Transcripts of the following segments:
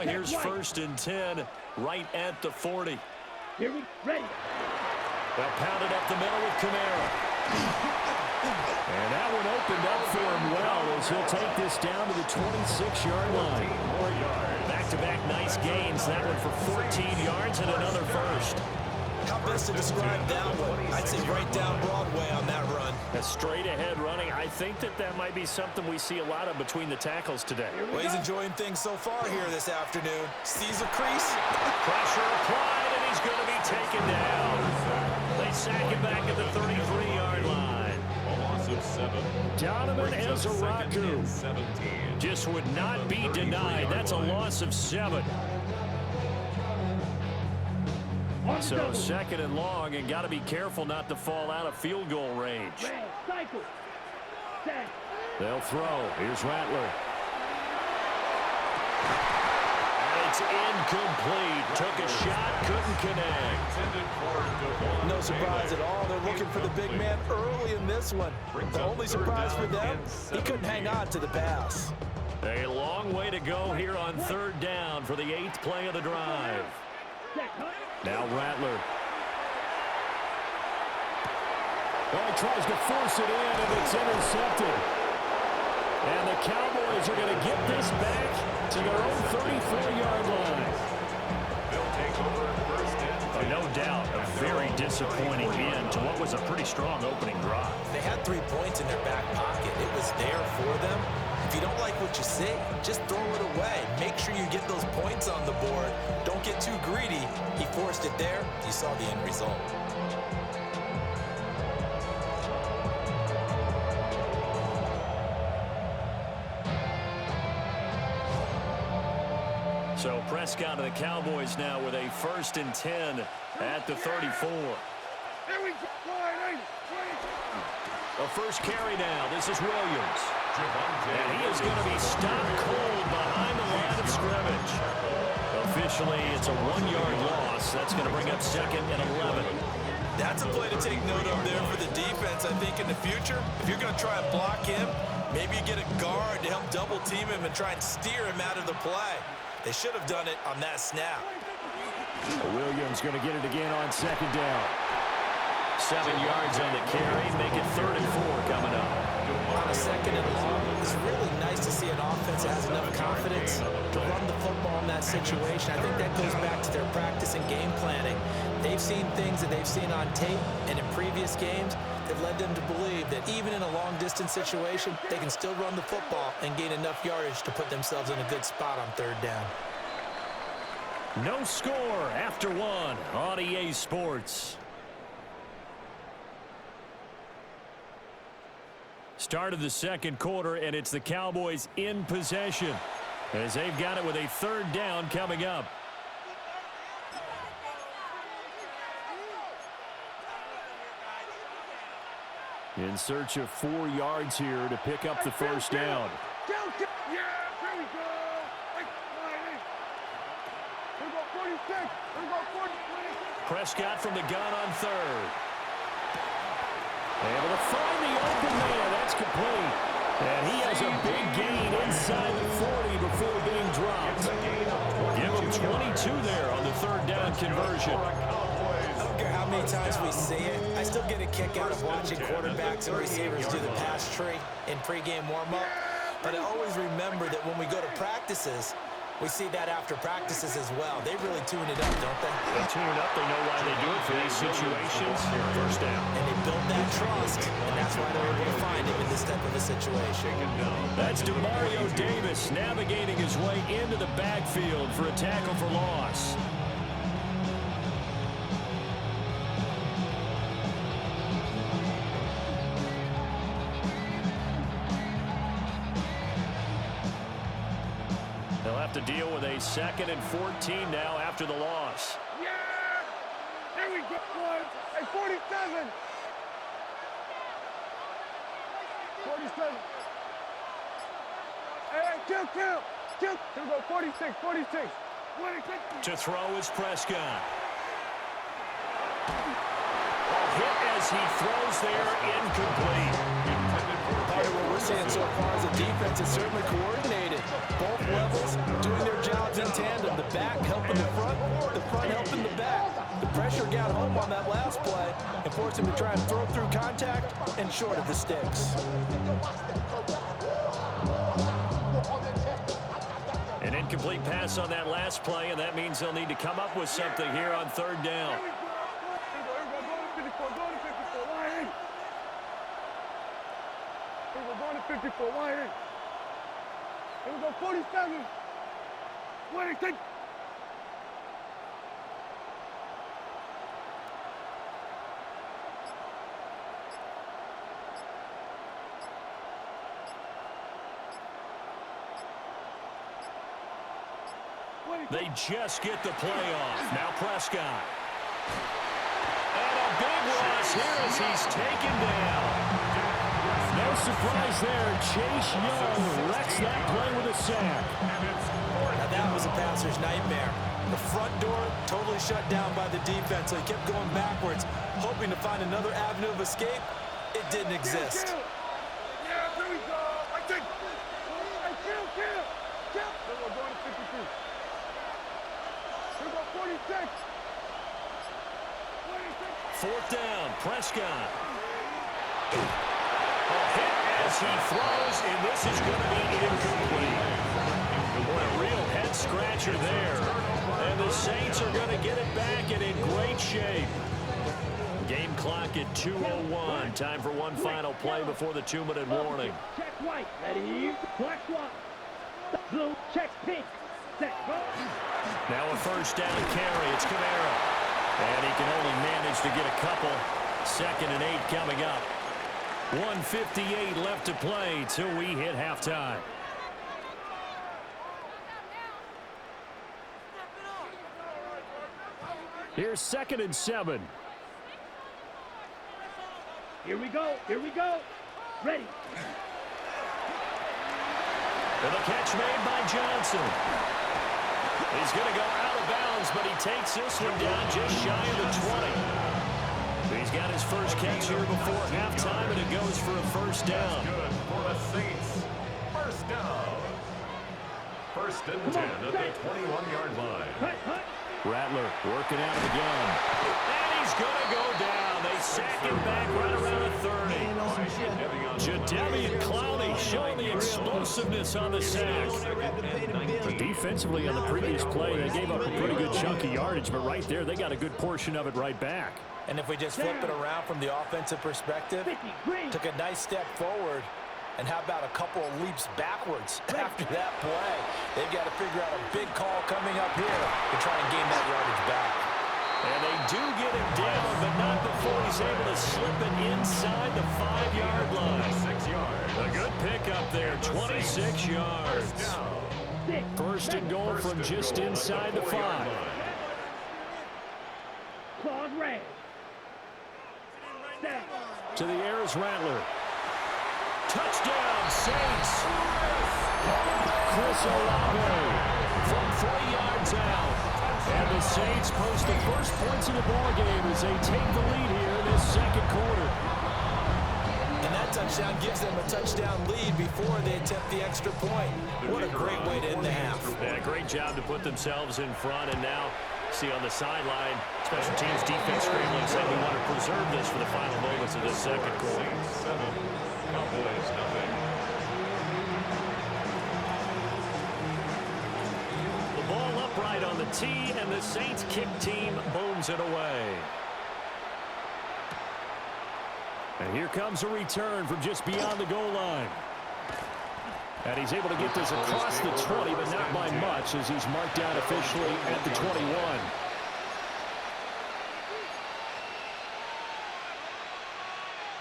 And here's 1st and 10 right at the 40. Here we ready. They'll pound it up the middle with Kamara. And that one opened up for him well as he'll take this down to the 26-yard line. Back-to-back nice gains. That one for 14 yards and another first. How best to describe that one? I'd say right down Broadway on that run. A straight-ahead running. I think that might be something we see a lot of between the tackles today. Well, he's enjoying things so far here this afternoon. Sees a crease. Pressure applied, and he's going to be taken down. They sack him back at the 33-yard line. A loss of 7. Donovan Ezaraku just would not be denied. That's a loss of 7. So 2nd and long, and got to be careful not to fall out of field goal range. They'll throw. Here's Rattler. And it's incomplete. Took a shot, couldn't connect. No surprise at all. They're looking for the big man early in this one. The only surprise for them, he couldn't hang on to the pass. A long way to go here on 3rd down for the 8th play of the drive. Now Rattler. Oh, he tries to force it in, and it's intercepted. And the Cowboys are going to get this back to their own 34-yard line. They'll take over 1st and 10. No doubt, a very disappointing end to what was a pretty strong opening drive. They had 3 points in their back pocket. It was there for them. If you don't like what you see, just throw it away. Make sure you get those points on the board. Don't get too greedy. He forced it there. You saw the end result. So Prescott and the Cowboys now with a 1st and 10 at the 34. A first carry now. This is Williams. And he is going to be stopped cold behind the line of scrimmage. Officially, it's a 1-yard loss. That's going to bring up 2nd and 11. That's a play to take note of there for the defense, I think, in the future. If you're going to try and block him, maybe you get a guard to help double-team him and try and steer him out of the play. They should have done it on that snap. Williams going to get it again on 2nd down. 7 yards on the carry. Make it 3rd and 4 coming up. On a 2nd and long, it's really nice to see an offense that has enough confidence to run the football in that situation. I think that goes back to their practice and game planning. They've seen things that they've seen on tape and in previous games that led them to believe that even in a long-distance situation, they can still run the football and gain enough yardage to put themselves in a good spot on 3rd down. No score after 1 on EA Sports. Start of the 2nd quarter, and it's the Cowboys in possession as they've got it with a 3rd down coming up. In search of 4 yards here to pick up the 1st down. Prescott from the gun on 3rd. Able to find the open man. That's complete. And he has a big gain inside the 40 before being dropped. Give him 22 there on the 3rd down conversion. I don't care how many times we see it. I still get a kick out of watching quarterbacks and receivers do the pass tree in pregame warm-up. But I always remember that when we go to practices, we see that after practices as well. They really tune it up, don't they? They tune it up. They know why they do it for these situations. 1st down. And they build that trust, and that's why they're able to find him in this type of a situation. That's DeMario Davis navigating his way into the backfield for a tackle for loss. They'll have to deal with a 2nd and 14 now after the loss. Yeah! There we go, boys! At 47! 47. Hey, kill! Here we go, 46. 46. To throw is Prescott. Hit as he throws there, incomplete. Part of what we're seeing so far as a defense is certainly coordinated. Both levels doing their jobs in tandem. pressure got home on that last play and forced him to try and throw through contact and short of the sticks. An incomplete pass on that last play, and that means they'll need to come up with something here on third down. We're going to 54. Wide in. Here we go, 47. Wait, take. They just get the play off. Now Prescott. And a big loss here as he's taken down. No surprise there. Chase Young wrecks that play with a sack. Now that was a passer's nightmare. The front door totally shut down by the defense, so he kept going backwards, hoping to find another avenue of escape. It didn't exist. Yeah, there we go. I think. Hey, kill. Then we're going to 52. Here we go, 46. 46. Fourth down, Prescott. A hit as he throws, and this is going to be incomplete. Boy, a real head-scratcher there. And the Saints are going to get it back and in great shape. Game clock at 2:01. Time for one final play before the 2-minute warning. Check white. Ready? Black one. Blue. Check pink. Set. Go. Now a first down carry. It's Kamara. And he can only manage to get a couple. 2nd and 8 coming up. 1:58 left to play till we hit halftime. Here's 2nd and 7. Here we go. Ready. And the catch made by Johnson. He's going to go out of bounds, but he takes this one down just shy of the 20. He's got his first catch here before halftime, and it goes for a first down. Good for the Saints. First down. 1st and 10 at the 21-yard line. Rattler working out of the gun. And he's going to go down. They sack him back right around the 30. Jadeveon Clowney showing the explosiveness on the sack. Defensively on the previous play, they gave up a pretty good chunk of yardage, but right there, they got a good portion of it right back. And if we just flip it around from the offensive perspective, took a nice step forward, and how about a couple of leaps backwards after that play? They've got to figure out a big call coming up here to try and gain that yardage back. And they do get him down, but not before he's able to slip it inside the 5-yard line. 6 yards. A good pickup there, 26 yards. First and goal from just inside the 5. Claude Ray. To the air is Rattler. Touchdown, Saints. Chris Olave from 3 yards out. And the Saints post the first points of the ballgame as they take the lead here in this 2nd quarter. And that touchdown gives them a touchdown lead before they attempt the extra point. What a great way to end the half. Yeah, great job to put themselves in front, and now see on the sideline, special teams defense scrambling, saying we want to preserve this for the final moments of this 2nd quarter. 7, Cowboys nothing. The ball upright on the tee, and the Saints kick team booms it away. And here comes a return from just beyond the goal line. And he's able to get this across the 20, but not by much, as he's marked down officially at the 21.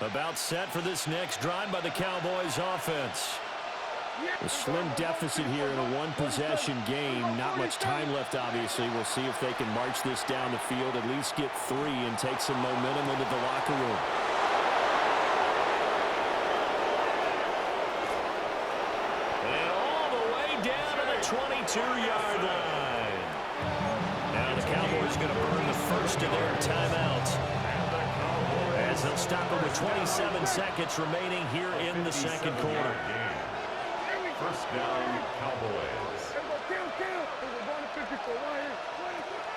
About set for this next drive by the Cowboys offense. A slim deficit here in a one-possession game. Not much time left, obviously. We'll see if they can march this down the field, at least get 3, and take some momentum into the locker room. And all the way down to the 22-yard line. Now the Cowboys going to burn the first of their timeouts, as they'll stop it with 27 seconds remaining here in the 2nd quarter. First down, Cowboys. Kill. We're going to 54.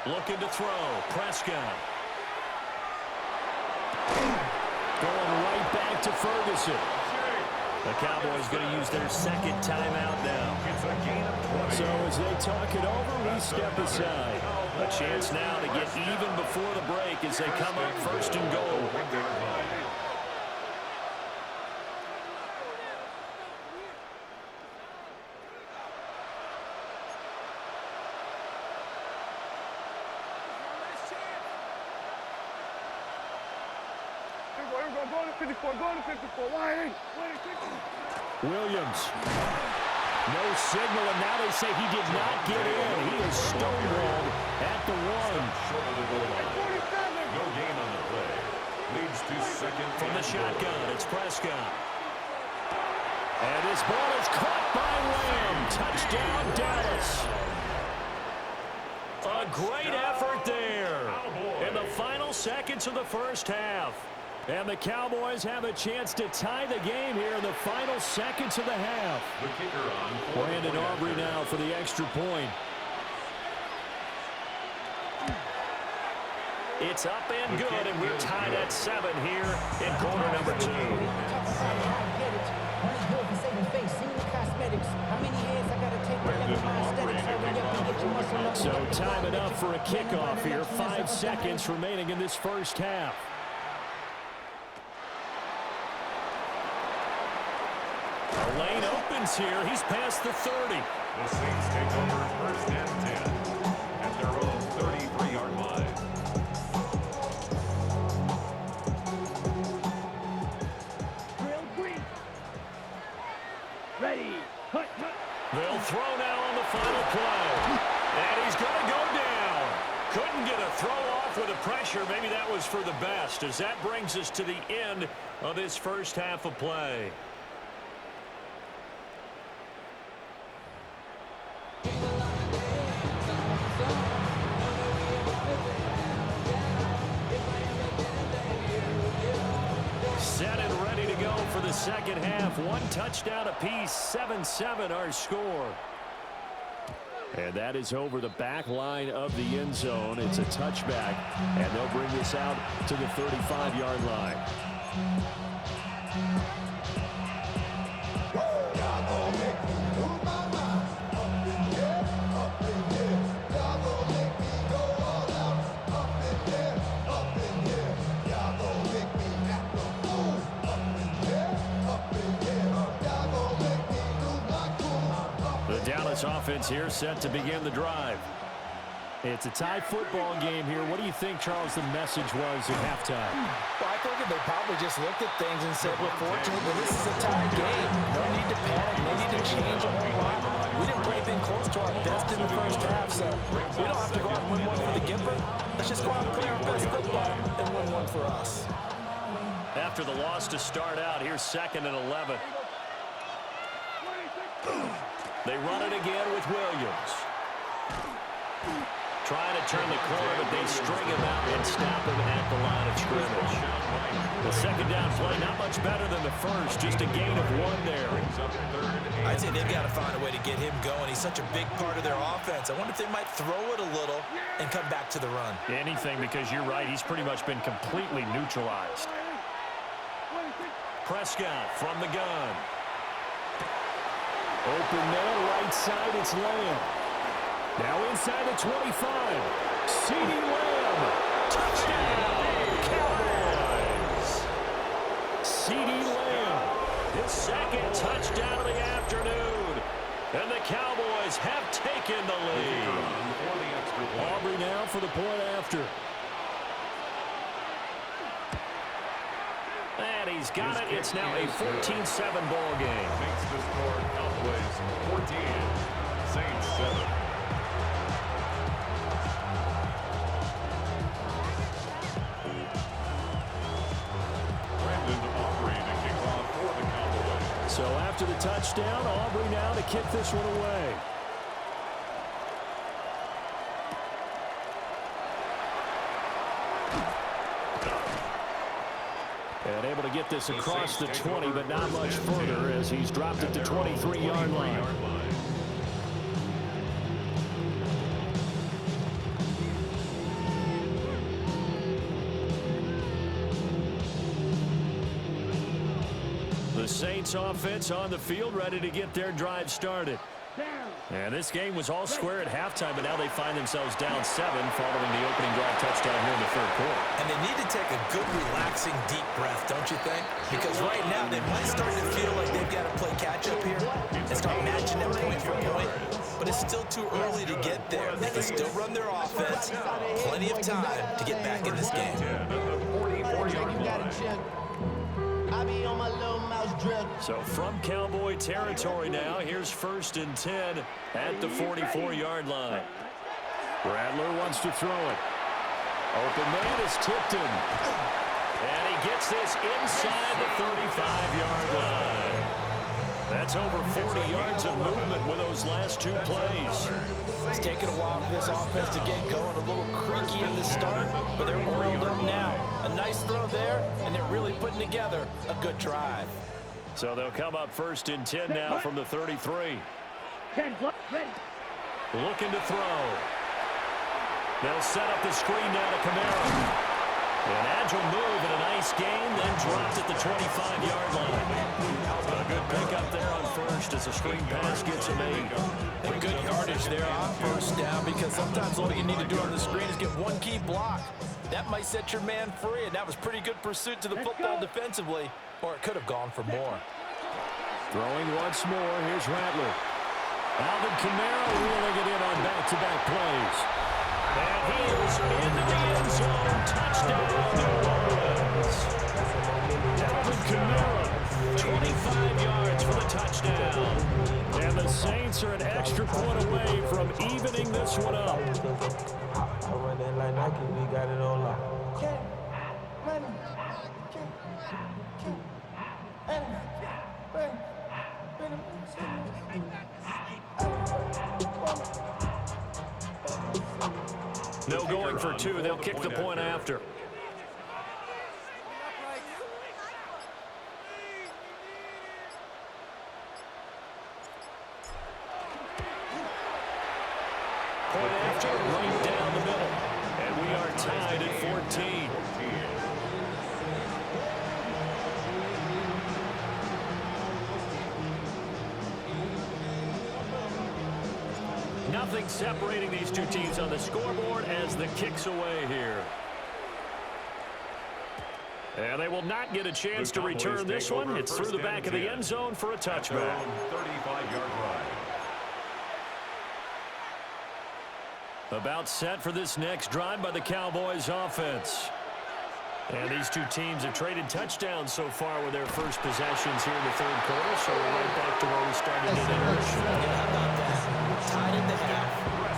Looking to throw. Prescott. Going right back to Ferguson. The Cowboys going to use their second timeout now. It's a gain of 20. So as they talk it over, we step aside. A chance now to get even before the break as they come up first and goal. Go to 54, go to 54. Why? Williams. No signal, and now they say he did not get in. He is stonewalled at the 1. Short of the goal line. No gain on the play. Leads to second. From the shotgun, it's Prescott. And this ball is caught by Lamb. Touchdown, Dallas. A great effort there in the final seconds of the first half. And the Cowboys have a chance to tie the game here in the final seconds of the half. The kicker on. Brandon Aubrey now for the extra point. It's up and good, and we're tied at 7 here in quarter number 2. So time it up for a kickoff here. 5 seconds remaining in this first half. The lane opens here. He's past the 30. The Saints take over first and 10 at their own 33-yard line. Ready. Hut. They'll throw now on the final play. And he's going to go down. Couldn't get a throw off with the pressure. Maybe that was for the best, as that brings us to the end of this first half of play. Set and ready to go for the second half. 1 touchdown apiece, 7-7 our score. And that is over the back line of the end zone. It's a touchback, and they'll bring this out to the 35-yard line. Dallas offense here set to begin the drive. It's a tie football game here. What do you think, Charles, the message was at halftime? Well, I think they probably just looked at things and said, we're fortunate, but this is a tie game. No need to panic. No need to change a whole lot. We didn't play anything close to our best in the first half, so we don't have to go out and win one for the Gipper. Let's just go out and play our best football and win one for us. After the loss to start out, here's 2nd and 11. They run it again with Williams. Trying to turn the corner, but they string him out and stop him at the line of scrimmage. The second down play, not much better than the first, just a gain of 1 there. I'd say they've got to find a way to get him going. He's such a big part of their offense. I wonder if they might throw it a little and come back to the run. Anything, because you're right, he's pretty much been completely neutralized. Prescott from the gun. Open man, right side, it's Lamb. Now inside the 25. CeeDee Lamb. Touchdown, Cowboys. CeeDee Lamb, his second touchdown of the afternoon. And the Cowboys have taken the lead. Aubrey now for the point after. And he's got it. It's now a 14-7 ball game. Makes the score Cowboys 14, Saints 7. Brandon Aubrey to kick off for the Cowboys. So after the touchdown, Aubrey now to kick this one away. And able to get this across the 20, but not much further as he's dropped it to 23-yard line. Saints offense on the field, ready to get their drive started. And this game was all square at halftime, but now they find themselves down 7 following the opening drive touchdown here in the third quarter. And they need to take a good, relaxing, deep breath, don't you think? Because right now they might start to feel like they've got to play catch-up here and start matching them point for point. But it's still too early to get there. They can still run their offense. Plenty of time to get back in this game. So from Cowboy territory now, here's 1st and 10 at the 44-yard line. Rattler wants to throw it. Open man is tipped him. And he gets this inside the 35-yard line. That's over 40 yards of movement with those last 2 plays. It's taken a while for this offense to get going. A little creaky in the start, but they're oiled up now. A nice throw there, and they're really putting together a good drive. So they'll come up 1st and 10 now from the 33. Looking to throw. They'll set up the screen now to Camaro. An agile move and a nice gain, then dropped at the 25-yard line. A good pickup there on 1st as a screen pass gets a made. And good yardage there on 1st down, because sometimes all you need to do on the screen is get one key block. That might set your man free, and that was pretty good pursuit to the football defensively, or it could have gone for more. Throwing once more, here's Rattler. Alvin Kamara reeling it in on back-to-back plays. And he is into the end zone. Touchdown, New Orleans. Alvin Kamara, 25 yards for the touchdown. And the Saints are an extra point away from evening this one up. I run that like Nike, we got it all up. No going for 2. They'll kick the point after. Point after, right down the middle. And we are tied at 14. Nothing separating these two teams on the scoreboard as the kick's away here. And they will not get a chance to return this one. It's through the back of the end zone for a touchback. 35-yard line. About set for this next drive by the Cowboys offense. And these two teams have traded touchdowns so far with their first possessions here in the third quarter, so we're right back to where we started today. Yeah, how about that? Tied at the half,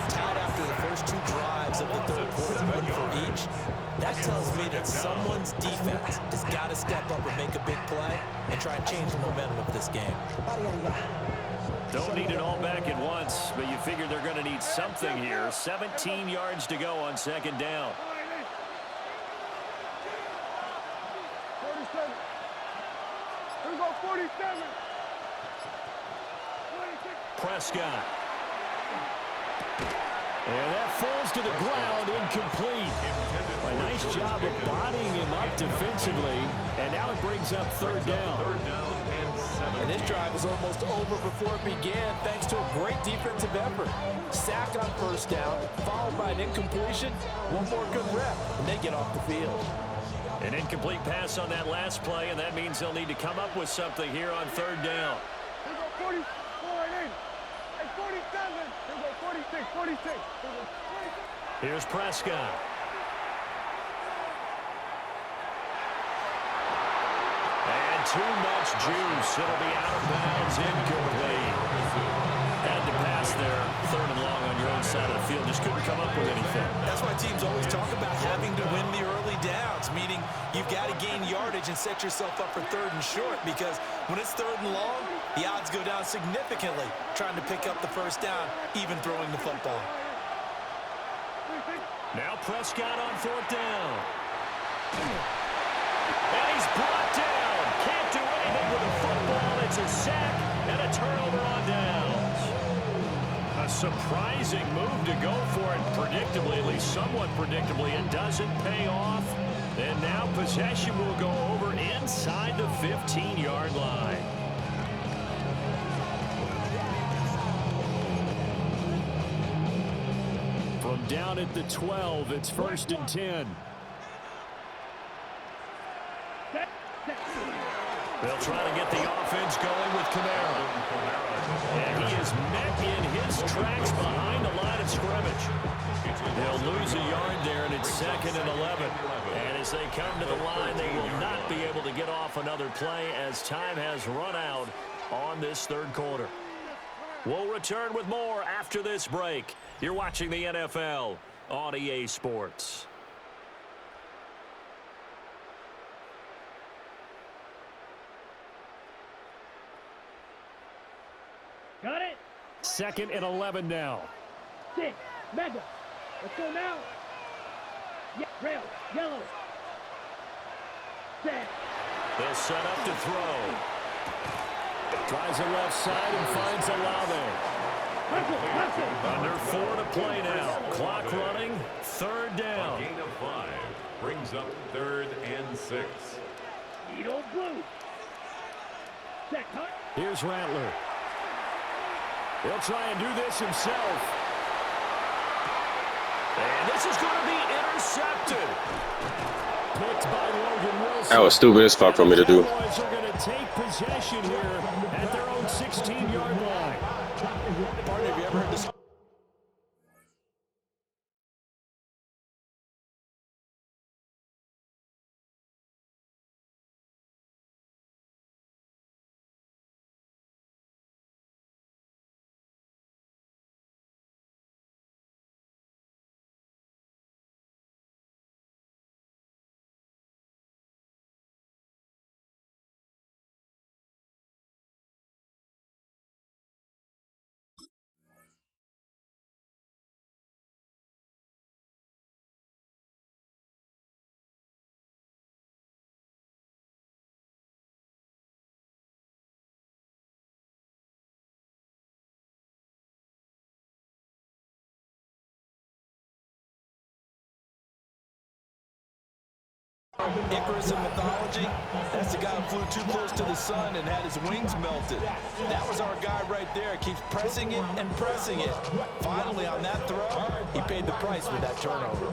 tied after the first 2 drives of the third quarter, 1 for each. That tells me that someone's defense has got to step up and make a big play and try and change the momentum of this game. Don't need it all back at once, but you figure they're going to need something here. 17 yards to go on 2nd down. 47. Here we go, 47. Prescott. And that falls to the ground, incomplete. A nice job of bodying him up defensively, and now it brings up 3rd down. And this drive was almost over before it began, thanks to a great defensive effort. Sack on 1st down, followed by an incompletion. One more good rep, and they get off the field. An incomplete pass on that last play, and that means they'll need to come up with something here on 3rd down. Here we go, 44 and 8. And 47. Here we go, 46, 46. Here we go, 46. Here's Prescott. And too much juice. It'll be out of bounds, incomplete. Had to pass there, 3rd and long on your own side of the field. Just couldn't come up with anything. That's why teams always talk about having to win the early downs, meaning you've got to gain yardage and set yourself up for 3rd and short, because when it's 3rd and long, the odds go down significantly trying to pick up the 1st down, even throwing the football. Now Prescott on 4th down. And he's brought down. Can't do anything with the football. It's a sack and a turnover on downs. A surprising move to go for it predictably, at least somewhat predictably. It doesn't pay off. And now possession will go over inside the 15-yard line. From down at the 12, it's 1st and 10. They'll try to get the offense going with Kamara. And he is met in his tracks behind the line of scrimmage. They'll lose a yard there, and it's 2nd and 11. And as they come to the line, they will not be able to get off another play as time has run out on this 3rd quarter. We'll return with more after this break. You're watching the NFL on EA Sports. Got it? 2nd and 11 now. 6, mega. Let's go now. Yeah, rail, yellow. Set. They'll set up to throw. Tries the left side and finds Olave. Under 4 to play now. Clock running. 3rd down. A gain of 5 brings up 3rd and 6. Needle blue. Set, huh? Here's Rattler. He'll try and do this himself. And this is going to be intercepted. Picked by Logan Wilson. That was stupid as fuck for me to do. The Cowboys are going to take possession here at their own 16-yard line. Partner, have you ever heard this? Icarus in mythology, that's the guy who flew too close to the sun and had his wings melted. That was our guy right there. Keeps pressing it and pressing it. Finally, on that throw, he paid the price with that turnover.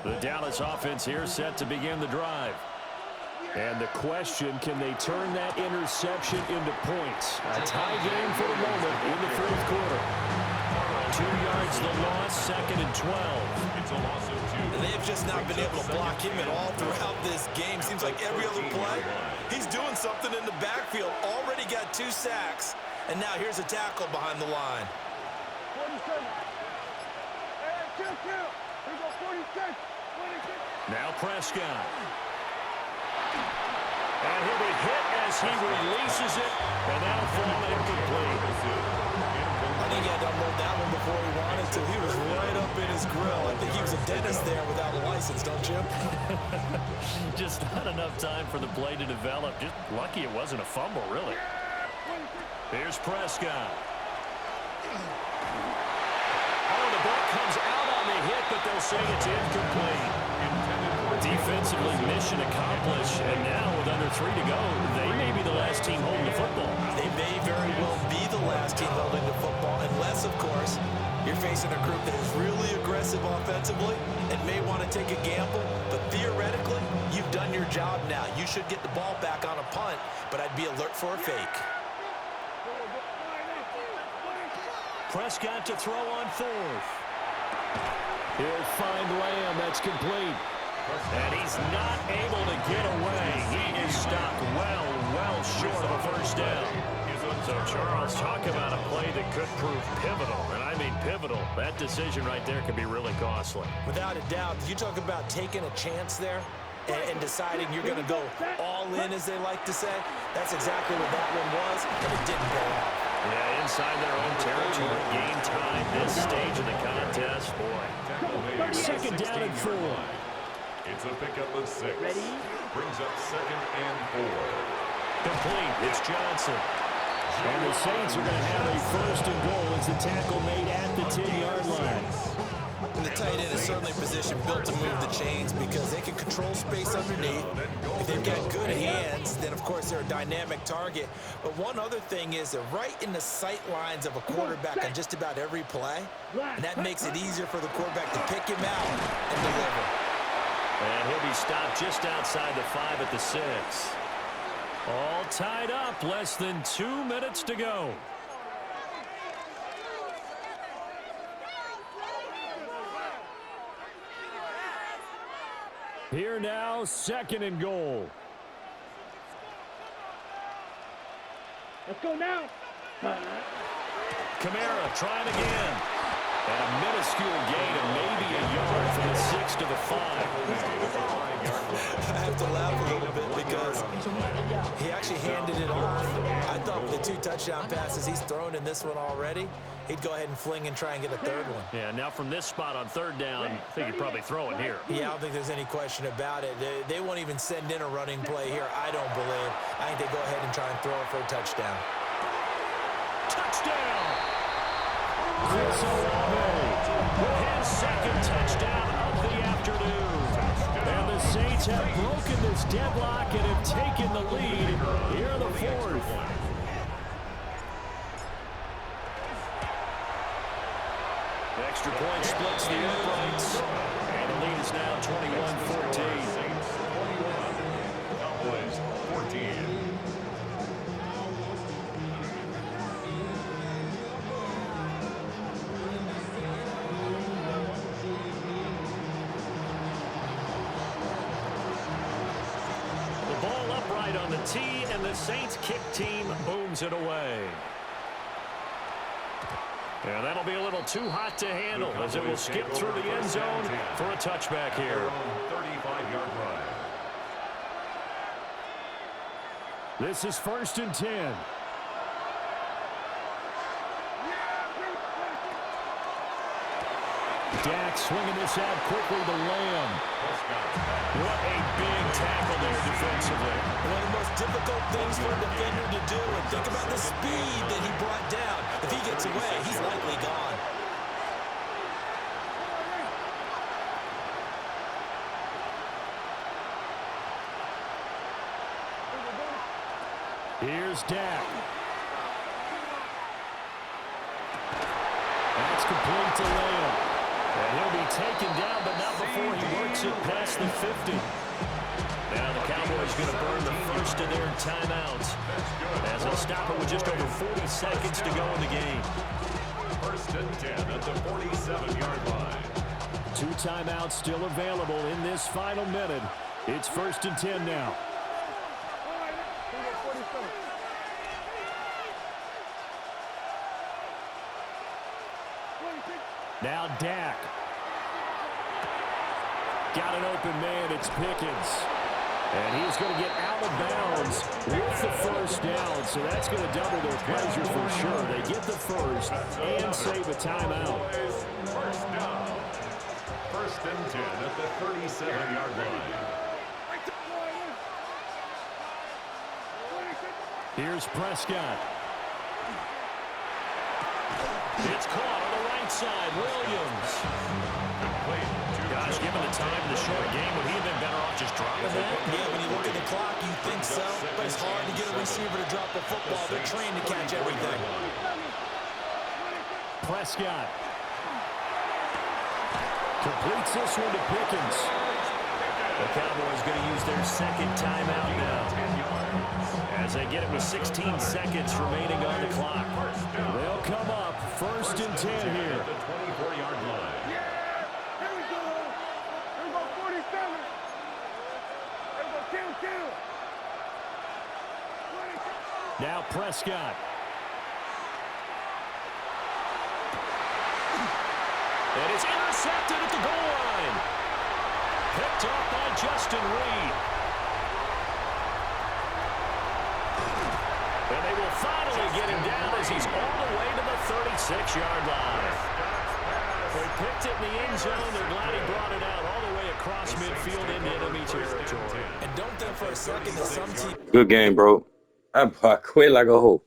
The Dallas offense here set to begin the drive. And the question, can they turn that interception into points? A tie game for the moment in the 4th quarter. 2 yards the loss, 2nd and 12. It's a loss of 2. They've just not been able to block him at all throughout this game. Seems like every other play, he's doing something in the backfield. Already got 2 sacks, and now here's a tackle behind the line. 47. Hey, chill. Here we go, 46. 26. Now Prescott. And he'll be hit as he releases it, and that'll fall incomplete. I think he had to unload that one before he wanted to. He was right up in his grill. I think he was a dentist there without a license, don't you? Just not enough time for the play to develop. Just lucky it wasn't a fumble, really. Here's Prescott. Oh, the ball comes out on the hit, but they'll say it's incomplete. Defensively, mission accomplished, and now with under 3 to go, they may be the last team holding the football. They may very well be the last team holding the football, unless, of course, you're facing a group that is really aggressive offensively and may want to take a gamble. But theoretically, you've done your job now. You should get the ball back on a punt, but I'd be alert for a fake. Prescott to throw on 4th. He'll find Lamb. That's complete. And he's not able to get away. He is stopped well short of a 1st down. So, Charles, talk about a play that could prove pivotal. And I mean pivotal. That decision right there could be really costly. Without a doubt, you talk about taking a chance there and deciding you're going to go all in, as they like to say. That's exactly what that one was, and it didn't pay off. Yeah, inside their own territory, game time, this stage of the contest, boy. 2nd down and 4. It's a pickup of 6. Ready? Brings up 2nd and 4. Complete. It's Johnson. And the Saints are going to have a 1st and goal as the tackle made at the 10-yard line. And the tight end is certainly a position built to move the chains because they can control space underneath. If they've got good hands, then, of course, they're a dynamic target. But one other thing is they're right in the sight lines of a quarterback on just about every play, and that makes it easier for the quarterback to pick him out and deliver. And he'll be stopped just outside the 5 at the 6. All tied up, less than 2 minutes to go. Here now, 2nd and goal. Let's go now. Kamara trying again. And a minuscule gain of maybe a yard from the 6 to the 5. I have to laugh a little bit because he actually handed it off. I thought with the 2 touchdown passes he's thrown in this one already, he'd go ahead and fling and try and get a 3rd one. Yeah, now from this spot on 3rd down, I think you're probably throwing here. Yeah, I don't think there's any question about it. They won't even send in a running play here, I don't believe. I think they go ahead and try and throw it for a touchdown. Touchdown! Chris Olave with his 2nd touchdown of the afternoon. And the Saints have broken this deadlock and have taken the lead here in the 4th. Extra point splits the uprights. And the lead is now 21-14. Cowboys 14. Ball upright on the tee, and the Saints kick team booms it away. And that'll be a little too hot to handle as it will skip through the end zone for a touchback here. 35-yard line. This is 1st and 10. Dak swinging this out quickly to Lamb. What a big tackle there defensively. One of the most difficult things for a defender to do, and think about the speed that he brought down. If he gets away, he's likely gone. Here's Dak. That's complete to Lamb. And he'll be taken down, but not before he works it past the 50. Now the Cowboys going to burn the first of their timeouts as they'll stop it with just over 40 seconds to go in the game. 1st and 10 at the 47-yard line. 2 timeouts still available in this final minute. It's 1st and 10 now. Now Dak. Got an open man, it's Pickens. And he's going to get out of bounds with the 1st down, so that's going to double their pleasure for sure. They get the 1st and save a timeout. 1st down. 1st and 10 at the 37-yard line. Here's Prescott. It's caught on the right side. Williams. Gosh, given the time in the short game, would he have been better off just dropping that? Yeah, when you look at the clock, you think so. But it's hard to get a receiver to drop a football. They're trained to catch everything. Prescott. Completes this one to Pickens. The Cowboys going to use their 2nd timeout now, as they get it with 16 seconds remaining on the clock. They'll come up 1st and 10 here. The 24-yard line. Yeah, here we go. Here we go, 47. Here we go, kill. Now Prescott. And it's intercepted at the goal line. Picked off by Justin Reed. And they will finally get him down as he's all the way to the 36-yard line. They picked it in the end zone. They're glad he brought it out all the way across midfield into enemy territory. And don't think for a second that some team... Good game, bro. I quit like a hoe.